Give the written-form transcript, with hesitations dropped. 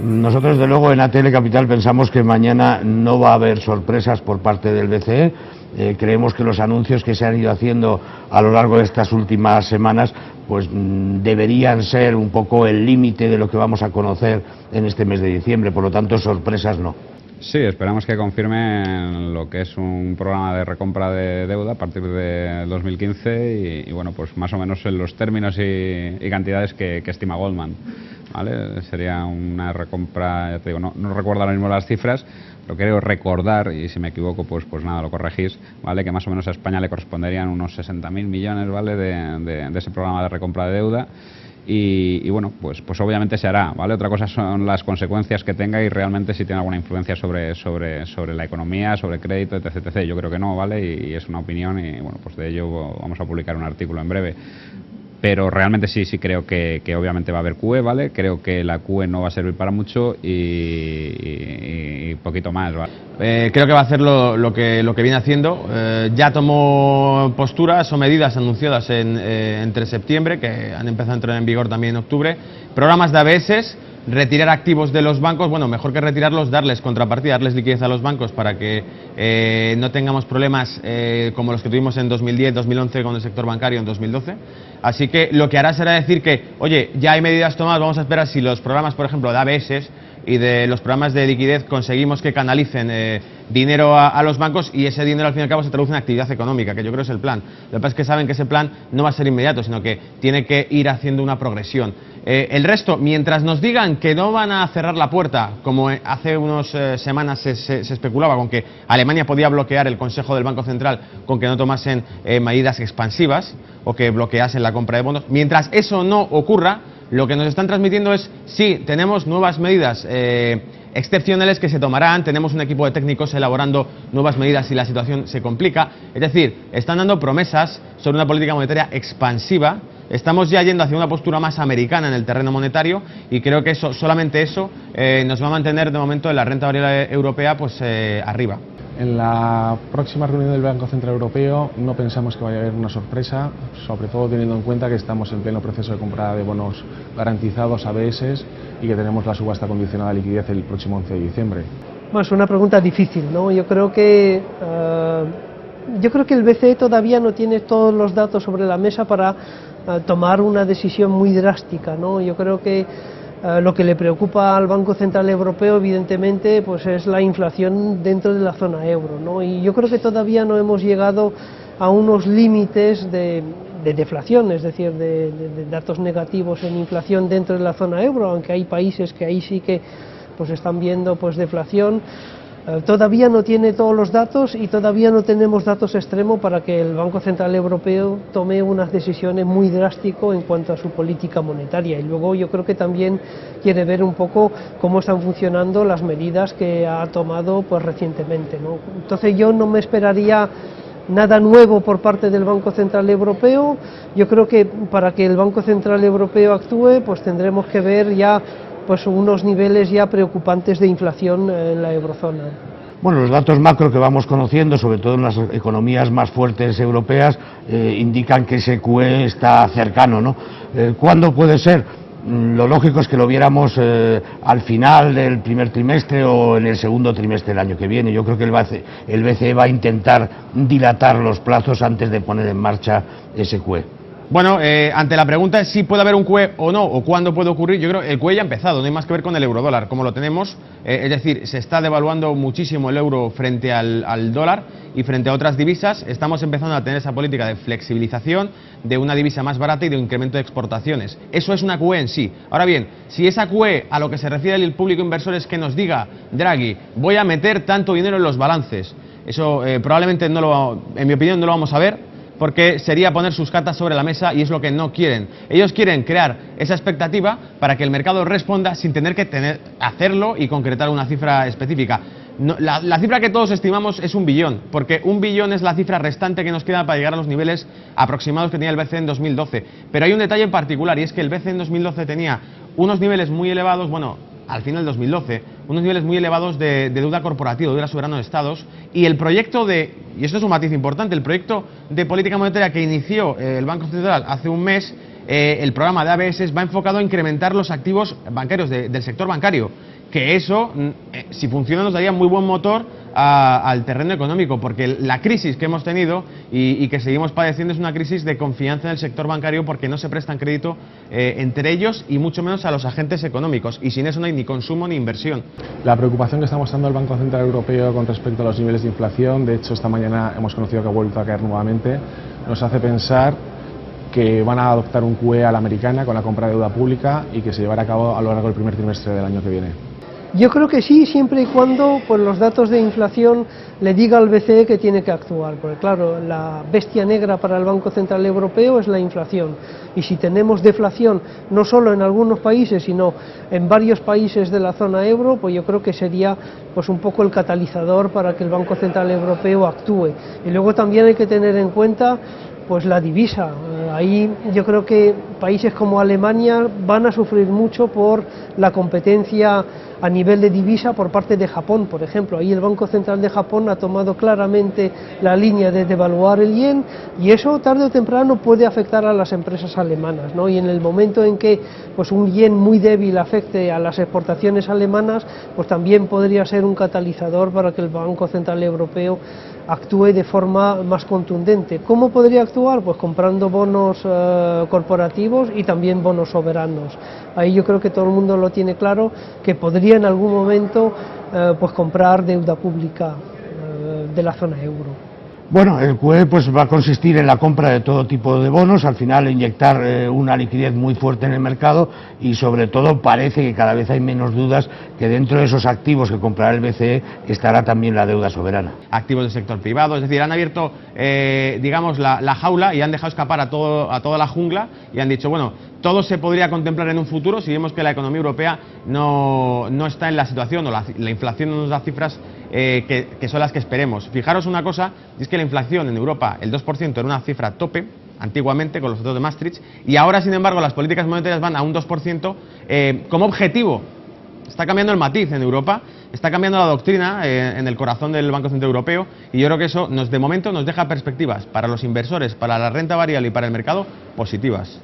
Nosotros, desde luego, en ATL Capital pensamos que mañana no va a haber sorpresas por parte del BCE. Creemos que los anuncios que se han ido haciendo a lo largo de estas últimas semanas pues deberían ser un poco el límite de lo que vamos a conocer en este mes de diciembre. Por lo tanto, sorpresas no. Sí, esperamos que confirmen lo que es un programa de recompra de deuda a partir de 2015 y bueno, pues más o menos en los términos y cantidades que estima Goldman, ¿vale? Sería una recompra, ya te digo, no recuerdo ahora mismo las cifras, pero creo recordar, y si me equivoco, pues nada, lo corregís, ¿vale? Que más o menos a España le corresponderían unos 60.000 millones, ¿vale? De ese programa de recompra de deuda. Y bueno, pues obviamente se hará, ¿vale? Otra cosa son las consecuencias que tenga y realmente si tiene alguna influencia sobre la economía, sobre el crédito, etc. Yo creo que no, ¿vale? Y es una opinión y bueno, pues de ello vamos a publicar un artículo en breve. Pero realmente sí creo que obviamente va a haber QE, ¿vale? Creo que la QE no va a servir para mucho y poquito más, ¿vale? Creo que va a hacer lo que viene haciendo. Ya tomó posturas o medidas anunciadas entre septiembre, que han empezado a entrar en vigor también en octubre. Programas de ABS, retirar activos de los bancos, bueno, mejor que retirarlos, darles contrapartida, darles liquidez a los bancos para que no tengamos problemas como los que tuvimos en 2010, 2011 con el sector bancario en 2012. Así que lo que hará será decir que, oye, ya hay medidas tomadas, vamos a esperar si los programas, por ejemplo, de ABS y de los programas de liquidez conseguimos que canalicen dinero a los bancos y ese dinero al fin y al cabo se traduce en actividad económica, que yo creo es el plan. Lo que pasa es que saben que ese plan no va a ser inmediato, sino que tiene que ir haciendo una progresión. El resto, mientras nos digan que no van a cerrar la puerta, como hace unas semanas se especulaba con que Alemania podía bloquear el Consejo del Banco Central con que no tomasen medidas expansivas o que bloqueasen la compra de bonos, mientras eso no ocurra, lo que nos están transmitiendo es, sí, tenemos nuevas medidas excepcionales que se tomarán, tenemos un equipo de técnicos elaborando nuevas medidas si la situación se complica, es decir, están dando promesas sobre una política monetaria expansiva. Estamos ya yendo hacia una postura más americana en el terreno monetario y creo que solamente eso nos va a mantener de momento en la renta variable europea pues arriba. En la próxima reunión del Banco Central Europeo no pensamos que vaya a haber una sorpresa, sobre todo teniendo en cuenta que estamos en pleno proceso de compra de bonos garantizados ABS y que tenemos la subasta condicionada de liquidez el próximo 11 de diciembre. Bueno, es una pregunta difícil, ¿no? Yo creo que el BCE todavía no tiene todos los datos sobre la mesa para tomar una decisión muy drástica, ¿no? Yo creo que lo que le preocupa al Banco Central Europeo, evidentemente, pues es la inflación dentro de la zona euro, ¿no? Y yo creo que todavía no hemos llegado a unos límites de deflación, es decir, de datos negativos en inflación dentro de la zona euro, aunque hay países que ahí sí que pues están viendo pues deflación. Todavía no tiene todos los datos y todavía no tenemos datos extremos para que el Banco Central Europeo tome unas decisiones muy drásticas en cuanto a su política monetaria. Y luego yo creo que también quiere ver un poco cómo están funcionando las medidas que ha tomado pues recientemente, ¿no? Entonces yo no me esperaría nada nuevo por parte del Banco Central Europeo. Yo creo que para que el Banco Central Europeo actúe pues tendremos que ver ya pues unos niveles ya preocupantes de inflación en la eurozona. Bueno, los datos macro que vamos conociendo, sobre todo en las economías más fuertes europeas, indican que ese QE está cercano, ¿no? ¿Cuándo puede ser? Lo lógico es que lo viéramos al final del primer trimestre o en el segundo trimestre del año que viene. Yo creo que el BCE va a intentar dilatar los plazos antes de poner en marcha ese QE. Bueno, ante la pregunta de si puede haber un QE o no, o cuándo puede ocurrir, yo creo que el QE ya ha empezado, no hay más que ver con el eurodólar, como lo tenemos, es decir, se está devaluando muchísimo el euro frente al dólar y frente a otras divisas, estamos empezando a tener esa política de flexibilización, de una divisa más barata y de un incremento de exportaciones. Eso es una QE en sí. Ahora bien, si esa QE a lo que se refiere el público inversor es que nos diga, Draghi, voy a meter tanto dinero en los balances, eso probablemente en mi opinión no lo vamos a ver, porque sería poner sus cartas sobre la mesa y es lo que no quieren. Ellos quieren crear esa expectativa para que el mercado responda sin tener que hacerlo y concretar una cifra específica. No, la cifra que todos estimamos es 1 billón, porque 1 billón es la cifra restante que nos queda para llegar a los niveles aproximados que tenía el BCE en 2012. Pero hay un detalle en particular y es que el BCE en 2012 tenía unos niveles muy elevados, bueno, al final del 2012, unos niveles muy elevados de deuda corporativa, deuda soberana de estados, y el proyecto y esto es un matiz importante, el proyecto de política monetaria que inició el Banco Central hace un mes el programa de ABS va enfocado a incrementar los activos bancarios del sector bancario, que eso, si funciona, nos daría muy buen motor al terreno económico, porque la crisis que hemos tenido y que seguimos padeciendo es una crisis de confianza en el sector bancario, porque no se prestan crédito entre ellos y mucho menos a los agentes económicos, y sin eso no hay ni consumo ni inversión. La preocupación que está mostrando el Banco Central Europeo con respecto a los niveles de inflación, de hecho esta mañana hemos conocido que ha vuelto a caer nuevamente, nos hace pensar que van a adoptar un QE a la americana con la compra de deuda pública y que se llevará a cabo a lo largo del primer trimestre del año que viene. Yo creo que sí, siempre y cuando pues, los datos de inflación le diga al BCE que tiene que actuar, porque claro, la bestia negra para el Banco Central Europeo es la inflación, y si tenemos deflación no solo en algunos países, sino en varios países de la zona euro, pues yo creo que sería pues un poco el catalizador para que el Banco Central Europeo actúe. Y luego también hay que tener en cuenta pues la divisa. Ahí yo creo que países como Alemania van a sufrir mucho por la competencia a nivel de divisa por parte de Japón, por ejemplo. Ahí el Banco Central de Japón ha tomado claramente la línea de devaluar el yen, y eso tarde o temprano puede afectar a las empresas alemanas, ¿no? Y en el momento en que pues un yen muy débil afecte a las exportaciones alemanas, pues también podría ser un catalizador para que el Banco Central Europeo actúe de forma más contundente. ¿Cómo podría actuar? Pues comprando bonos corporativos y también bonos soberanos. Ahí yo creo que todo el mundo lo tiene claro, que podría en algún momento pues comprar deuda pública de la zona euro. Bueno, el QE pues va a consistir en la compra de todo tipo de bonos, al final inyectar una liquidez muy fuerte en el mercado, y sobre todo parece que cada vez hay menos dudas que dentro de esos activos que comprará el BCE estará también la deuda soberana. Activos del sector privado, es decir, han abierto digamos la jaula y han dejado escapar a toda la jungla, y han dicho, bueno, todo se podría contemplar en un futuro si vemos que la economía europea no está en la situación, o la inflación no nos da cifras que son las que esperemos. Fijaros una cosa, es que la inflación en Europa, el 2%, era una cifra tope antiguamente con los tratados de Maastricht, y ahora, sin embargo, las políticas monetarias van a un 2% como objetivo. Está cambiando el matiz en Europa, está cambiando la doctrina en el corazón del Banco Central Europeo, y yo creo que eso de momento nos deja perspectivas para los inversores, para la renta variable y para el mercado positivas.